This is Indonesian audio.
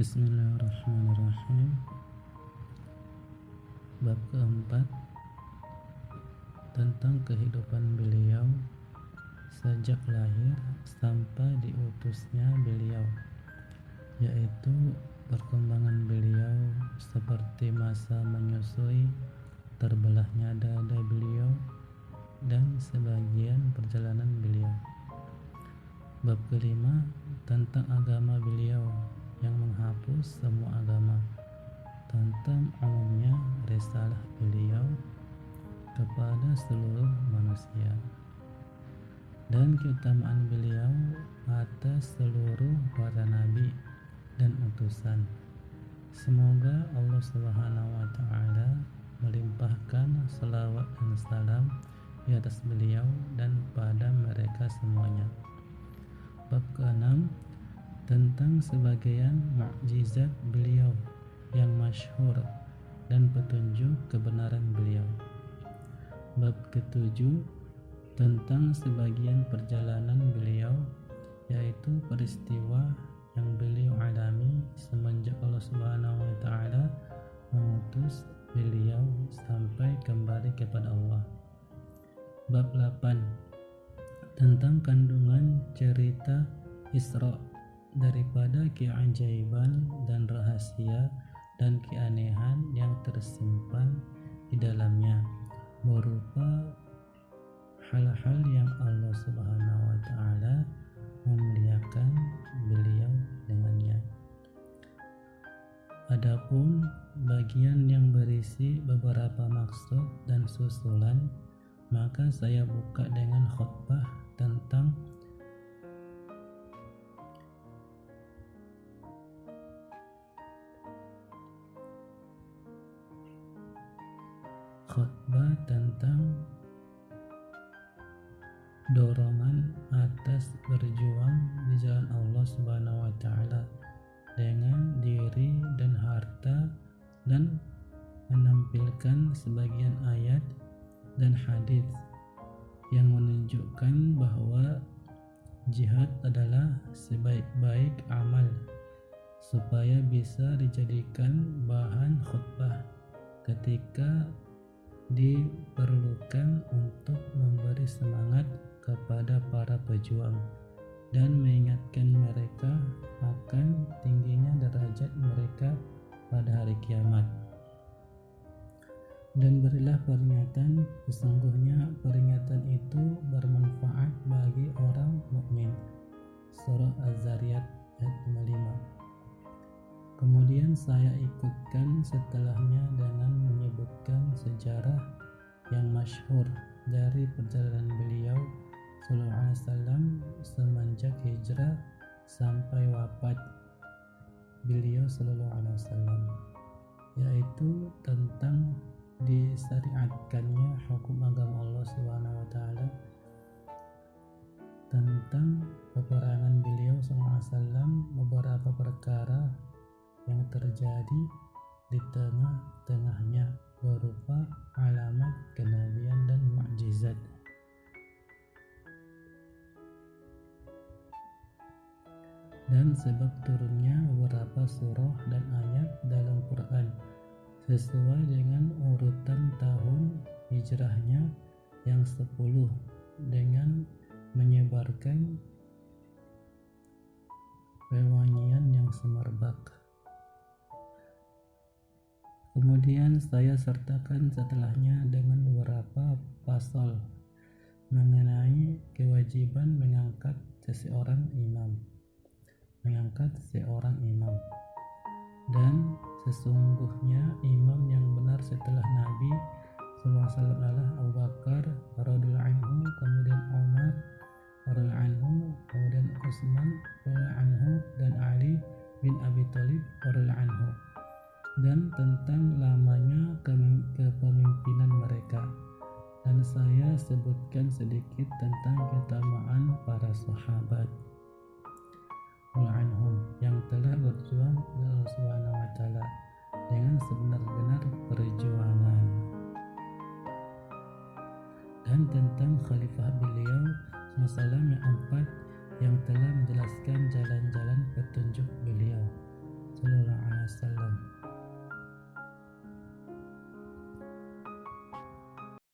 Bismillahirrahmanirrahim. Bab keempat, tentang kehidupan beliau sejak lahir sampai diutusnya beliau, yaitu perkembangan beliau seperti masa menyusui, terbelahnya dada beliau, dan sebagian perjalanan beliau. Bab kelima, tentang agama beliau yang menghapus semua agama, tentang umumnya risalah beliau kepada seluruh manusia, dan keutamaan beliau atas seluruh para nabi dan utusan. Semoga Allah Subhanahu wa Ta'ala melimpahkan salawat dan salam di atas beliau dan pada mereka semuanya. Bab ke-6, tentang sebagian mukjizat beliau yang masyhur dan petunjuk kebenaran beliau. Bab ke-7, tentang sebagian perjalanan beliau, yaitu peristiwa yang beliau alami semenjak Allah Subhanahu wa Ta'ala mengutus beliau sampai kembali kepada Allah. Bab 8, tentang kandungan cerita Isra, daripada keajaiban dan rahasia dan keanehan yang tersimpan di dalamnya, berupa hal-hal yang Allah Subhanahu wa Ta'ala memuliakan beliau dengannya. Adapun bagian yang berisi beberapa maksud dan susulan, maka saya buka dengan khutbah tentang dorongan atas berjuang di jalan Allah Subhanahu wa Ta'ala dengan diri dan harta, dan menampilkan sebagian ayat dan hadis yang menunjukkan bahwa jihad adalah sebaik-baik amal, supaya bisa dijadikan bahan khutbah ketika diperlukan untuk memberi semangat kepada para pejuang dan mengingatkan mereka akan tingginya derajat mereka pada hari kiamat. Dan berilah peringatan, sesungguhnya peringatan itu bermanfaat bagi orang mukmin. Surah Az-Zariyat ayat 55. Kemudian saya ikutkan setelahnya dengan menyebutkan sejarah yang masyhur dari perjalanan beliau sallallahu alaihi wasallam semenjak hijrah sampai wafat beliau sallallahu alaihi wasallam, yaitu tentang disyariatkannya hukum agama Allah Subhanahu wa Ta'ala, tentang peperangan beliau sallallahu alaihi wasallam, beberapa perkara yang terjadi di tengah-tengahnya berupa alamat kenabian dan mukjizat, dan sebab turunnya beberapa surah dan ayat dalam Quran sesuai dengan urutan tahun hijrahnya yang 10, dengan menyebarkan wewangian yang semerbak. Kemudian saya sertakan setelahnya dengan beberapa pasal mengenai kewajiban mengangkat seorang imam, dan sesungguhnya imam yang benar setelah Nabi SAW adalah Abu Bakar radhiyallahu anhu, kemudian Umar radhiyallahu anhu, kemudian Utsman radhiyallahu anhu, dan Ali bin Abi Thalib radhiyallahu anhu, dan tentang lamanya kepemimpinan mereka. Dan saya sebutkan sedikit tentang keutamaan para sahabat anhum yang telah berjuang kepada Allah Subhanahu wa Ta'ala dengan sebenar-benar perjuangan, dan tentang khalifah beliau SAW yang 4 yang telah menjelaskan jalan-jalan petunjuk beliau.